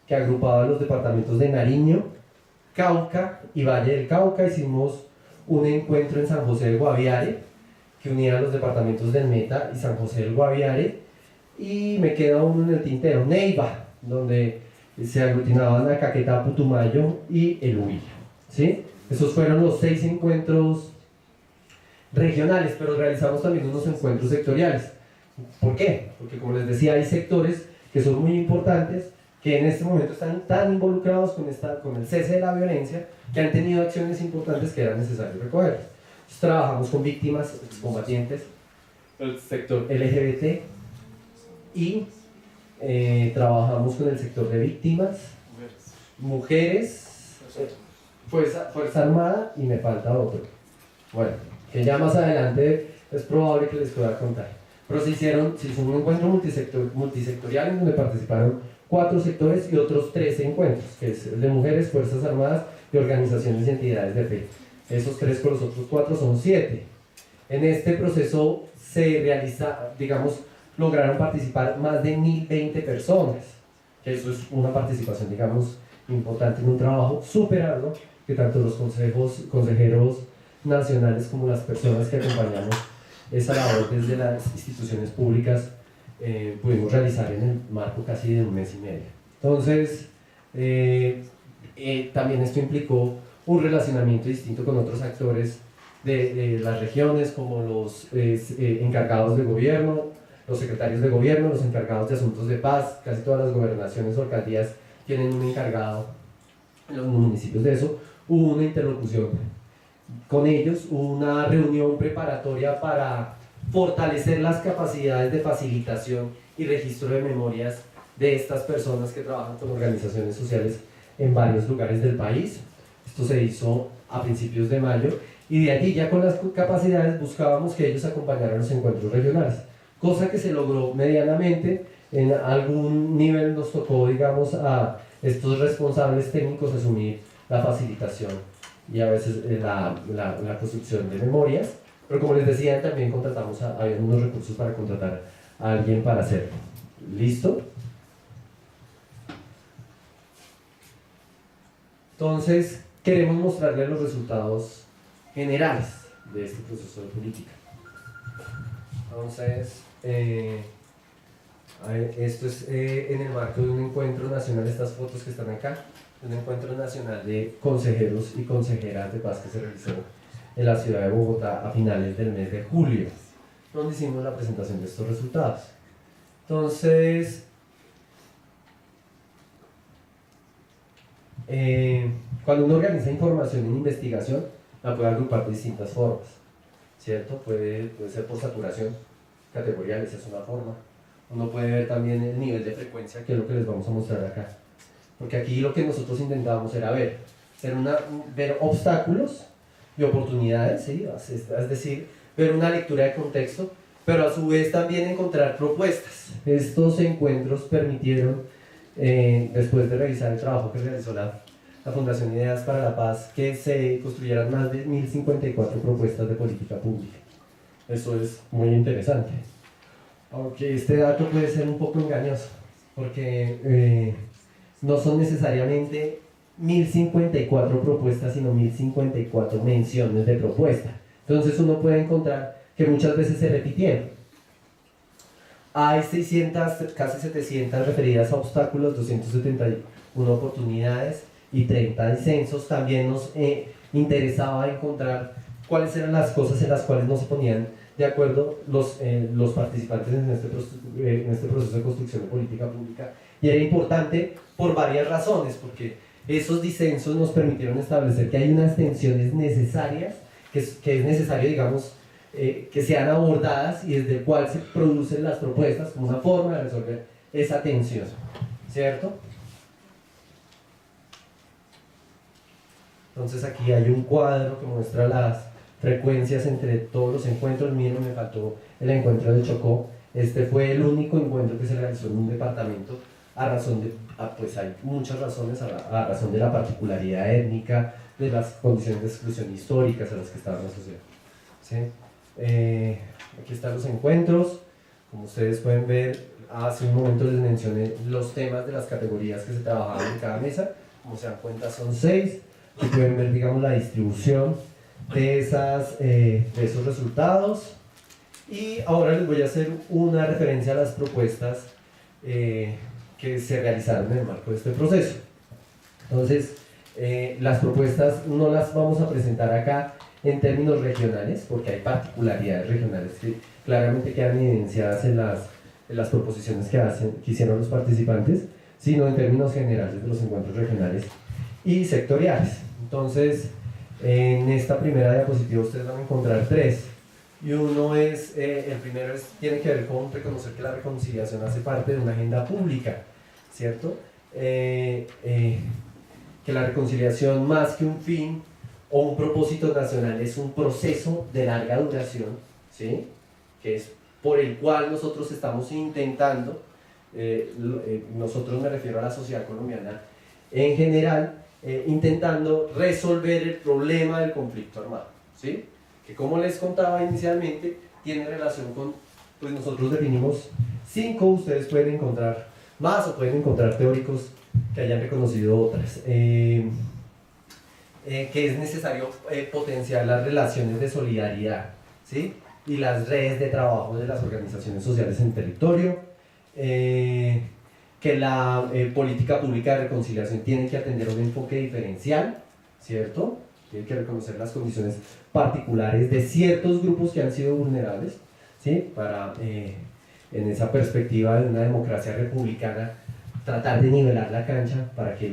Speaker 3: que agrupaba los departamentos de Nariño, Cauca y Valle del Cauca. Hicimos un encuentro en San José del Guaviare, que unía los departamentos del Meta y San José del Guaviare. Y me queda uno en el tintero, Neiva, donde se aglutinaban a Caquetá, Putumayo y el Huila, ¿sí? Esos fueron los 6 encuentros regionales, pero realizamos también unos encuentros sectoriales. ¿Por qué? Porque, como les decía, hay sectores que son muy importantes, que en este momento están tan involucrados con el cese de la violencia, que han tenido acciones importantes que era necesario recogerlas. Entonces, trabajamos con víctimas, combatientes, el sector LGBT, y trabajamos con el sector de víctimas, mujeres, Fuerza Armada, y me falta otro. Bueno, que ya más adelante es probable que les pueda contar. Pero se hizo un encuentro multisectorial en donde participaron 4 sectores y otros 13 encuentros, que es el de mujeres, Fuerzas Armadas y organizaciones y entidades de fe. Esos 3 con los otros 4 son 7. En este proceso se realiza, digamos, lograron participar más de 1020 personas, que eso es una participación, digamos, importante en un trabajo súper arduo que tanto los consejeros nacionales como las personas que acompañamos esa labor desde las instituciones públicas pudimos realizar en el marco casi de un mes y medio. Entonces, también esto implicó un relacionamiento distinto con otros actores de las regiones, como los encargados de gobierno, los secretarios de gobierno, los encargados de asuntos de paz. Casi todas las gobernaciones o alcaldías tienen un encargado en los municipios de eso. Hubo una interlocución con ellos, hubo una reunión preparatoria para fortalecer las capacidades de facilitación y registro de memorias de estas personas que trabajan con organizaciones sociales en varios lugares del país. Esto se hizo a principios de mayo, y de allí, ya con las capacidades, buscábamos que ellos acompañaran los encuentros regionales, cosa que se logró medianamente. En algún nivel nos tocó, digamos, a estos responsables técnicos asumir la facilitación y a veces la construcción de memorias, pero como les decía, también había unos recursos para contratar a alguien para hacerlo. ¿Listo? Entonces, queremos mostrarles los resultados generales de este proceso de política. Entonces, esto es en el marco de un encuentro nacional, estas fotos que están acá, un encuentro nacional de consejeros y consejeras de paz que se realizó en la ciudad de Bogotá a finales del mes de julio, donde hicimos la presentación de estos resultados. Entonces, cuando uno organiza información en investigación, la puede agrupar de distintas formas, ¿cierto? Puede ser por saturación categorial, esa es una forma. Uno puede ver también el nivel de frecuencia, que es lo que les vamos a mostrar acá. Porque aquí lo que nosotros intentábamos era ver obstáculos y oportunidades, ¿sí? Es decir, ver una lectura de contexto, pero a su vez también encontrar propuestas. Estos encuentros permitieron, después de revisar el trabajo que realizó la Fundación Ideas para la Paz, que se construyeran más de 1054 propuestas de política pública. Eso es muy interesante. Aunque este dato puede ser un poco engañoso, porque no son necesariamente 1054 propuestas, sino 1054 menciones de propuesta. Entonces uno puede encontrar que muchas veces se repitieron. Hay 600, casi 700 referidas a obstáculos, 271 oportunidades y 30 disensos. También nos interesaba encontrar cuáles eran las cosas en las cuales no se ponían de acuerdo los participantes en este proceso de construcción de política pública, y era importante por varias razones, porque esos disensos nos permitieron establecer que hay unas tensiones necesarias, que es necesario, digamos, que sean abordadas, y desde el cual se producen las propuestas como una forma de resolver esa tensión, ¿cierto? Entonces aquí hay un cuadro que muestra las frecuencias entre todos los encuentros. Miren, me faltó el encuentro de Chocó. Este fue el único encuentro que se realizó en un departamento, pues hay muchas razones, a razón de la particularidad étnica, de las condiciones de exclusión históricas a las que estaban asociados, ¿sí? Aquí están los encuentros. Como ustedes pueden ver, hace un momento les mencioné los temas de las categorías que se trabajaban en cada mesa. Como se dan cuenta, son 6. Aquí pueden ver, digamos, la distribución de esos resultados. Y ahora les voy a hacer una referencia a las propuestas que se realizaron en el marco de este proceso. Entonces, las propuestas no las vamos a presentar acá en términos regionales, porque hay particularidades regionales que claramente quedan evidenciadas en las proposiciones que hicieron los participantes, sino en términos generales de los encuentros regionales y sectoriales. Entonces, en esta primera diapositiva ustedes van a encontrar tres, y uno es, el primero tiene que ver con reconocer que la reconciliación hace parte de una agenda pública, ¿cierto? Que la reconciliación, más que un fin o un propósito nacional, es un proceso de larga duración, ¿sí? Que es por el cual nosotros estamos intentando, nosotros me refiero a la sociedad colombiana en general, intentando resolver el problema del conflicto armado, ¿sí? Que, como les contaba inicialmente, tiene relación con, pues nosotros definimos 5, ustedes pueden encontrar más o pueden encontrar teóricos que hayan reconocido otras, que es necesario potenciar las relaciones de solidaridad, ¿sí? Y las redes de trabajo de las organizaciones sociales en el territorio, que la política pública de reconciliación tiene que atender un enfoque diferencial, ¿cierto? Tiene que reconocer las condiciones particulares de ciertos grupos que han sido vulnerables, ¿sí? Para, en esa perspectiva de una democracia republicana, tratar de nivelar la cancha para que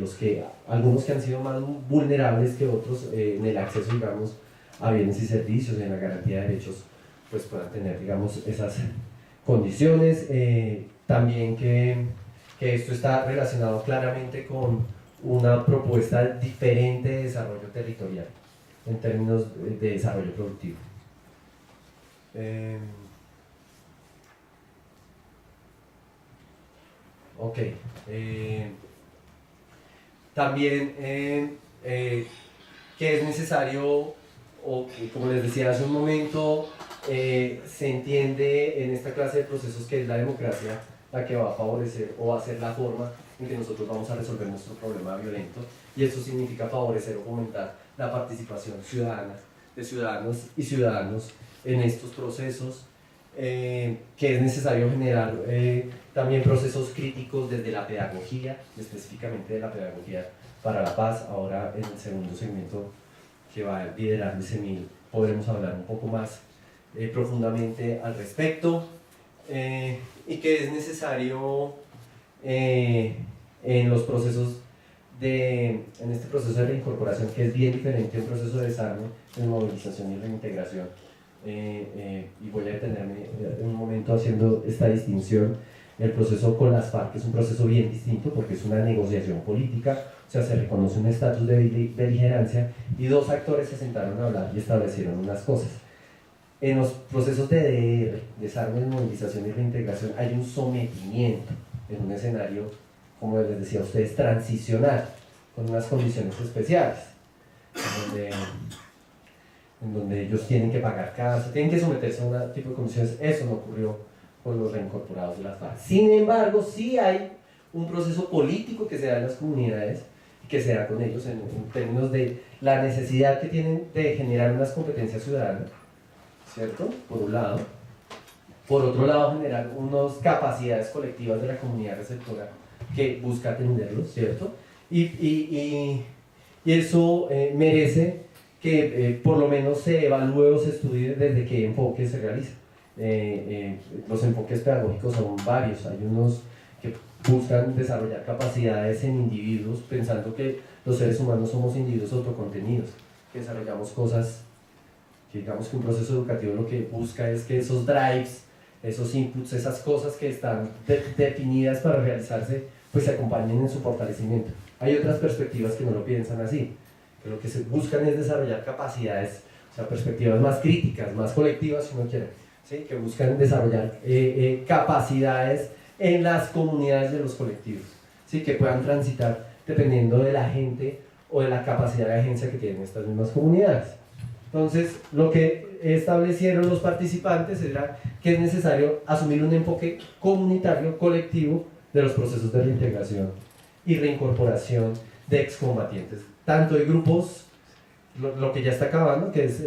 Speaker 3: algunos que han sido más vulnerables que otros en el acceso, digamos, a bienes y servicios, en la garantía de derechos, pues puedan tener, digamos, esas condiciones. También que esto está relacionado claramente con una propuesta diferente de desarrollo territorial en términos de desarrollo productivo. Ok. También que es necesario, o como les decía hace un momento, se entiende en esta clase de procesos que es la democracia la que va a favorecer o va a ser la forma en que nosotros vamos a resolver nuestro problema violento, y eso significa favorecer o fomentar la participación ciudadana de ciudadanos y ciudadanos en estos procesos, que es necesario generar también procesos críticos desde la pedagogía, específicamente de la pedagogía para la paz. Ahora en el segundo segmento que va a liderar el CEMIL podremos hablar un poco más profundamente al respecto, y que es necesario en los procesos en este proceso de reincorporación, que es bien diferente a un proceso de desarme, de movilización y reintegración, y voy a detenerme un momento haciendo esta distinción. El proceso con las FARC es un proceso bien distinto porque es una negociación política, o sea, se reconoce un estatus de beligerancia y dos actores se sentaron a hablar y establecieron unas cosas. En los procesos de DDR, desarme, movilización y reintegración, hay un sometimiento en un escenario, como les decía a ustedes, transicional, con unas condiciones especiales, en donde ellos tienen que pagar casa, tienen que someterse a un tipo de condiciones. Eso no ocurrió con los reincorporados de las FARC. Sin embargo, sí hay un proceso político que se da en las comunidades y que se da con ellos en términos de la necesidad que tienen de generar unas competencias ciudadanas, ¿cierto? Por un lado. Por otro lado, generar unas capacidades colectivas de la comunidad receptora que busca atenderlos, ¿cierto? Y eso merece que por lo menos se evalúe o se estudie desde qué enfoque se realiza. Los enfoques pedagógicos son varios. Hay unos que buscan desarrollar capacidades en individuos, pensando que los seres humanos somos individuos autocontenidos, que desarrollamos cosas, que digamos que un proceso educativo lo que busca es que esos drives, esos inputs, esas cosas que están definidas para realizarse, pues se acompañen en su fortalecimiento. Hay otras perspectivas que no lo piensan así, que lo que se buscan es desarrollar capacidades, o sea, perspectivas más críticas, más colectivas, si uno quiere, ¿sí? Que buscan desarrollar capacidades en las comunidades de los colectivos, ¿sí? Que puedan transitar dependiendo de la gente o de la capacidad de agencia que tienen estas mismas comunidades. Entonces, lo que establecieron los participantes era que es necesario asumir un enfoque comunitario, colectivo, de los procesos de reintegración y reincorporación de excombatientes. Tanto de grupos, lo que ya está acabando, que es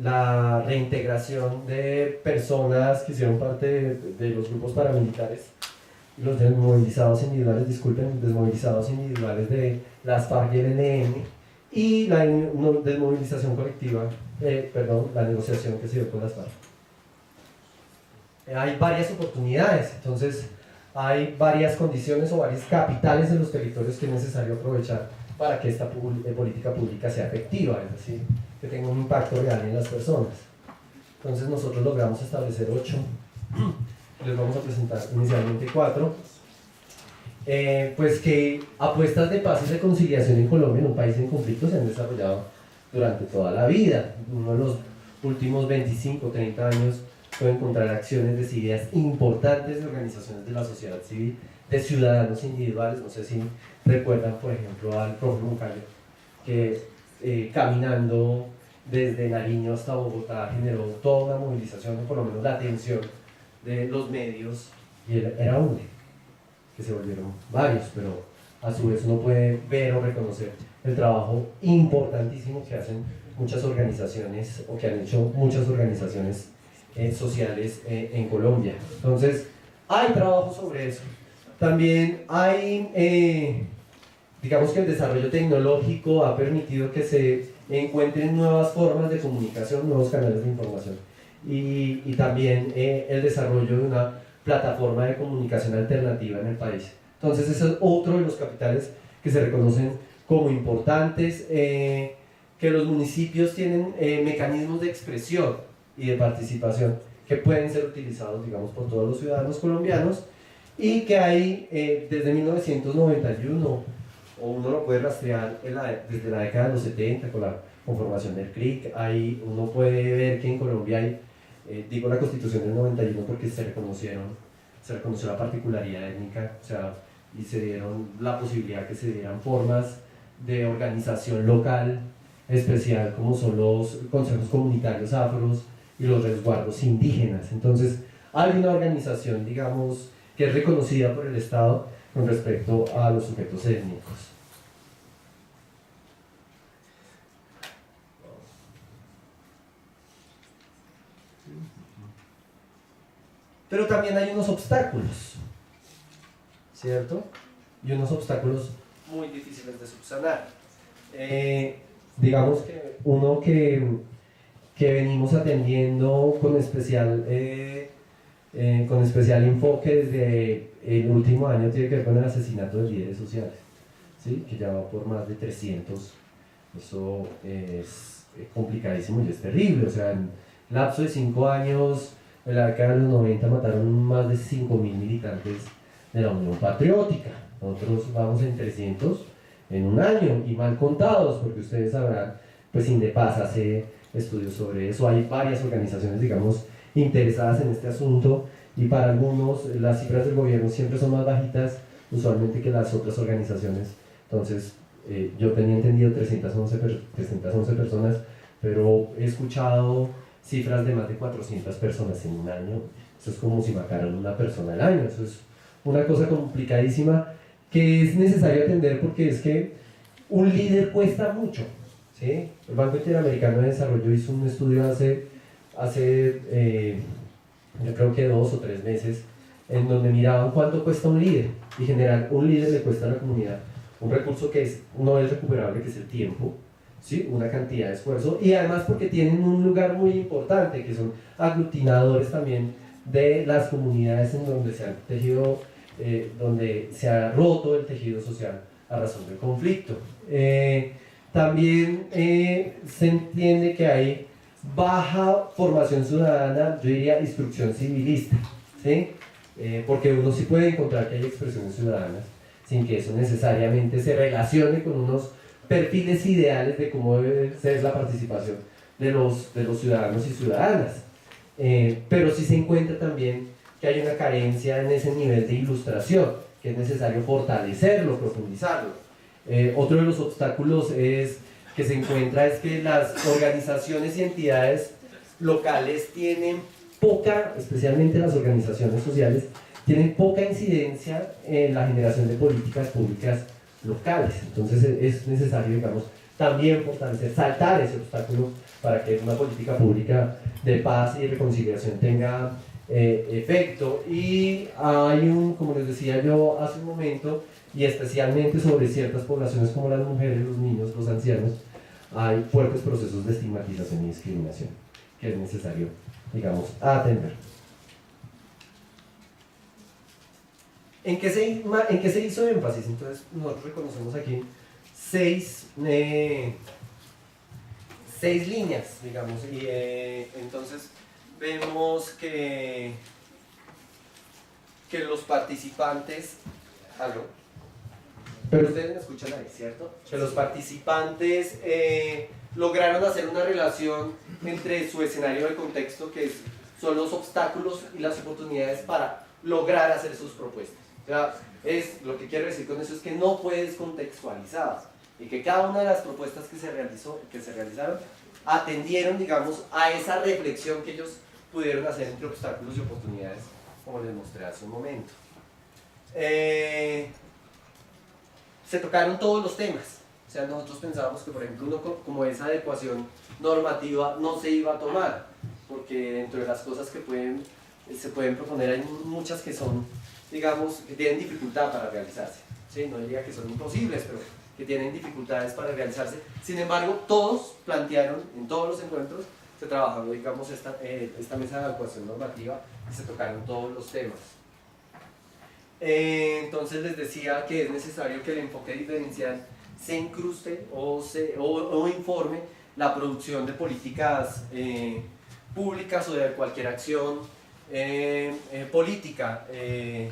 Speaker 3: la reintegración de personas que hicieron parte de los grupos paramilitares, los desmovilizados individuales de las FARC y el ELN, y la desmovilización colectiva, la negociación que se dio con las FARC. Hay varias oportunidades, entonces hay varias condiciones o varios capitales en los territorios que es necesario aprovechar para que esta política pública sea efectiva, es decir, que tenga un impacto real en las personas. Entonces nosotros logramos establecer 8, les vamos a presentar inicialmente 4, pues que apuestas de paz y reconciliación en Colombia, en un país en conflicto, se han desarrollado durante toda la vida. Uno de los últimos 25, 30 años puede encontrar acciones decididas importantes de organizaciones de la sociedad civil, de ciudadanos individuales. No sé si recuerdan, por ejemplo, al profe Moncayo, que caminando desde Nariño hasta Bogotá generó toda una movilización, o por lo menos la atención de los medios, y él era uno, que se volvieron varios, pero a su vez uno puede ver o reconocer el trabajo importantísimo que hacen muchas organizaciones, o que han hecho muchas organizaciones sociales en Colombia. Entonces, hay trabajo sobre eso. También hay, digamos que el desarrollo tecnológico ha permitido que se encuentren nuevas formas de comunicación, nuevos canales de información, y también el desarrollo de una plataforma de comunicación alternativa en el país. Entonces, ese es otro de los capitales que se reconocen como importantes, que los municipios tienen mecanismos de expresión y de participación que pueden ser utilizados, digamos, por todos los ciudadanos colombianos, y que hay desde 1991, o uno lo puede rastrear desde la década de los 70 con la conformación del CRIC. Ahí uno puede ver que en Colombia hay, digo la Constitución del 91 porque se reconoció la particularidad étnica, o sea, y se dieron la posibilidad que se dieran formas de organización local especial, como son los consejos comunitarios afros y los resguardos indígenas. Entonces, hay una organización, digamos, que es reconocida por el Estado con respecto a los sujetos étnicos. Pero también hay unos obstáculos, ¿cierto? Y unos obstáculos muy difíciles de subsanar. Digamos que uno que venimos atendiendo con especial enfoque desde el último año tiene que ver con el asesinato de líderes sociales, ¿sí? Que ya va por más de 300. Eso es complicadísimo y es terrible. O sea, en lapso de 5 años, en la década de los 90 mataron más de 5.000 militantes de la Unión Patriótica. Nosotros vamos en 300 en un año, y mal contados, porque ustedes sabrán, pues Indepaz hace estudios sobre eso. Hay varias organizaciones, digamos, interesadas en este asunto, y para algunos las cifras del gobierno siempre son más bajitas usualmente que las otras organizaciones. Entonces, yo tenía entendido 311 personas, pero he escuchado cifras de más de 400 personas en un año. Eso es como si mataran una persona al año. Eso es una cosa complicadísima que es necesario atender, porque es que un líder cuesta mucho, ¿sí? El Banco Interamericano de Desarrollo hizo un estudio hace yo creo que 2 o 3 meses, en donde miraban cuánto cuesta un líder, y en general un líder le cuesta a la comunidad un recurso que no es recuperable, que es el tiempo, ¿sí? Una cantidad de esfuerzo, y además porque tienen un lugar muy importante, que son aglutinadores también de las comunidades en donde se han tejido, donde se ha roto el tejido social a razón del conflicto. También se entiende que hay baja formación ciudadana, yo diría instrucción civilista, ¿sí? Porque uno sí puede encontrar que hay expresiones ciudadanas sin que eso necesariamente se relacione con unos perfiles ideales de cómo debe ser la participación de los ciudadanos y ciudadanas. Pero sí se encuentra también que hay una carencia en ese nivel de ilustración, que es necesario fortalecerlo, profundizarlo. Otro de los obstáculos que se encuentra es que las organizaciones y entidades locales tienen poca, especialmente las organizaciones sociales, tienen poca incidencia en la generación de políticas públicas locales. Entonces es necesario, digamos, también fortalecer, saltar ese obstáculo para que una política pública de paz y reconciliación tenga efecto. Y hay como les decía yo hace un momento, y especialmente sobre ciertas poblaciones como las mujeres, los niños, los ancianos, hay fuertes procesos de estigmatización y discriminación que es necesario, digamos, atender. ¿En qué se hizo énfasis? Entonces, nosotros reconocemos aquí seis líneas, digamos, y entonces vemos que los participantes, algo, pero ustedes me escuchan ahí, ¿cierto? Que los participantes lograron hacer una relación entre su escenario de contexto, que son los obstáculos y las oportunidades para lograr hacer sus propuestas. O sea, lo que quiero decir con eso es que no fue descontextualizado y que cada una de las propuestas que se realizaron atendieron, digamos, a esa reflexión que ellos pudieron hacer entre obstáculos y oportunidades, como les mostré hace un momento. Se tocaron todos los temas. O sea, nosotros pensábamos que, por ejemplo, uno como esa adecuación normativa no se iba a tomar, porque dentro de las cosas que se pueden proponer hay muchas que son, digamos, que tienen dificultad para realizarse. ¿Sí? No diría que son imposibles, pero que tienen dificultades para realizarse. Sin embargo, todos plantearon, en todos los encuentros, se trabajó, digamos, esta mesa de adecuación normativa y se tocaron todos los temas. Entonces les decía que es necesario que el enfoque diferencial se incruste o informe la producción de políticas públicas o de cualquier acción política, que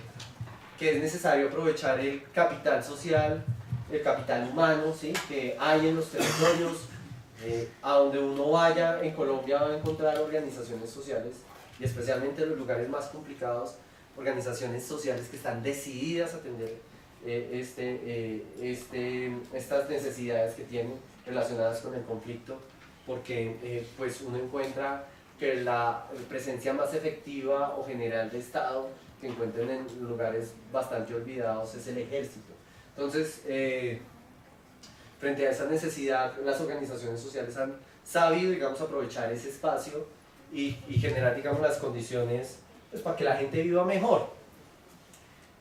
Speaker 3: es necesario aprovechar el capital social, el capital humano, ¿sí?, que hay en los territorios. A donde uno vaya en Colombia va a encontrar organizaciones sociales, y especialmente en los lugares más complicados, organizaciones sociales que están decididas a atender estas necesidades que tienen relacionadas con el conflicto, porque pues uno encuentra que la presencia más efectiva o general de Estado que encuentran en lugares bastante olvidados es el ejército. Entonces, frente a esa necesidad, las organizaciones sociales han sabido, digamos, aprovechar ese espacio y generar, digamos, las condiciones pues, para que la gente viva mejor.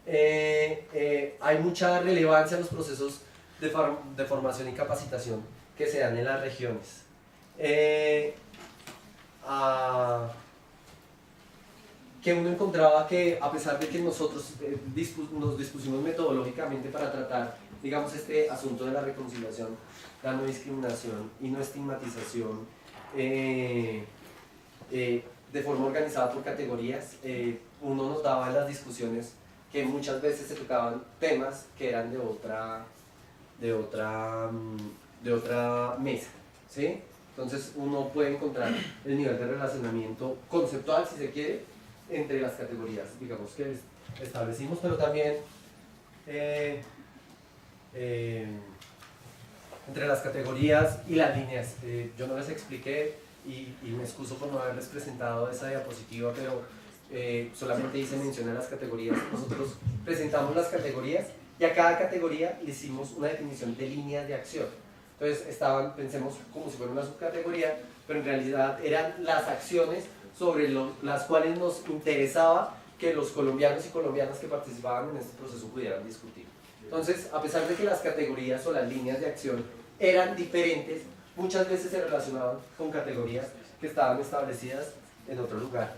Speaker 3: Hay mucha relevancia en los procesos de formación y capacitación que se dan en las regiones. Que uno encontraba que, a pesar de que nosotros nos dispusimos metodológicamente para tratar, digamos, este asunto de la reconciliación, la no discriminación y no estigmatización de forma organizada por categorías, uno notaba en las discusiones que muchas veces se tocaban temas que eran de otra mesa, ¿sí? Entonces uno puede encontrar el nivel de relacionamiento conceptual, si se quiere, entre las categorías, digamos, que establecimos, pero también entre las categorías y las líneas. Yo no les expliqué y me excuso por no haberles presentado esa diapositiva, pero solamente hice mención a las categorías. Nosotros presentamos las categorías y a cada categoría le hicimos una definición de líneas de acción. Entonces pensemos como si fuera una subcategoría, pero en realidad eran las acciones sobre las cuales nos interesaba que los colombianos y colombianas que participaban en este proceso pudieran discutir. Entonces, a pesar de que las categorías o las líneas de acción eran diferentes, muchas veces se relacionaban con categorías que estaban establecidas en otro lugar.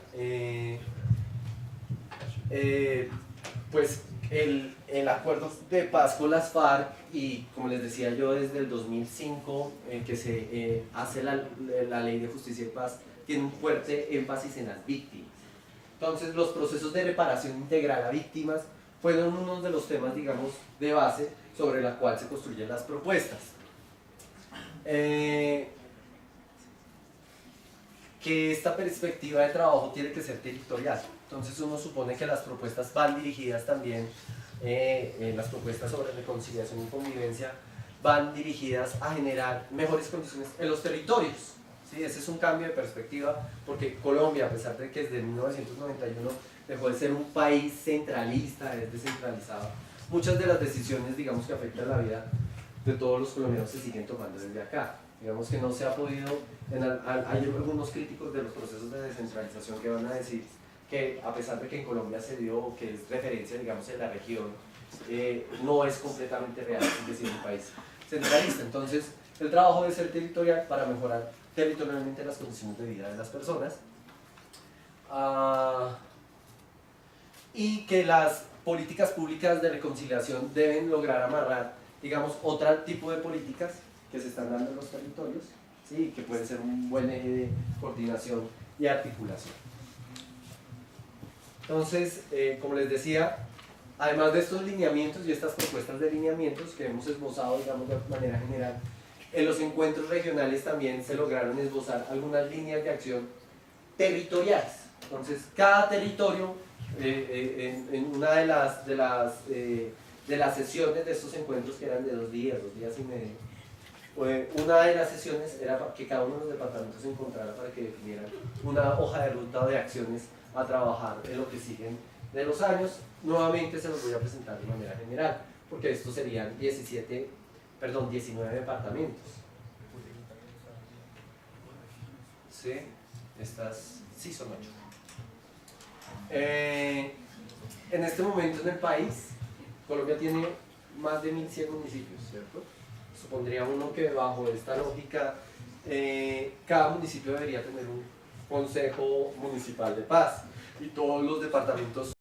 Speaker 3: Pues el acuerdo de paz con las FARC, y como les decía yo, desde el 2005 que se hace la Ley de Justicia y Paz, tiene un fuerte énfasis en las víctimas. Entonces, los procesos de reparación integral a víctimas fueron uno de los temas, digamos, de base sobre la cual se construyen las propuestas. Que esta perspectiva de trabajo tiene que ser territorial. Entonces uno supone que las propuestas van dirigidas también, las propuestas sobre reconciliación y convivencia van dirigidas a generar mejores condiciones en los territorios. ¿Sí? Ese es un cambio de perspectiva, porque Colombia, a pesar de que desde 1991 dejó de ser un país centralista, es descentralizado. Muchas de las decisiones, digamos, que afectan la vida de todos los colombianos se siguen tomando desde acá. Digamos que no se ha podido, hay algunos críticos de los procesos de descentralización que van a decir que a pesar de que en Colombia se dio, que es referencia, digamos, en la región, no es completamente real, sigue siendo un país centralista. Entonces, el trabajo debe ser territorial para mejorar territorialmente las condiciones de vida de las personas. Y que las políticas públicas de reconciliación deben lograr amarrar, digamos, otro tipo de políticas que se están dando en los territorios, ¿sí? Que puede ser un buen eje de coordinación y articulación. Entonces, como les decía, además de estos lineamientos y estas propuestas de lineamientos que hemos esbozado, digamos, de manera general, en los encuentros regionales también se lograron esbozar algunas líneas de acción territoriales. Entonces, cada territorio, en una de las sesiones de estos encuentros, que eran de 2 días y medio, una de las sesiones era que cada uno de los departamentos se encontrara para que definieran una hoja de ruta de acciones a trabajar en lo que siguen de los años. Nuevamente se los voy a presentar de manera general, porque estos serían 19 departamentos. ¿Sí? Estas sí son 8. En este momento en el país, Colombia tiene más de 1100 municipios, ¿cierto? Supondría uno que bajo esta lógica, cada municipio debería tener un consejo municipal de paz y todos los departamentos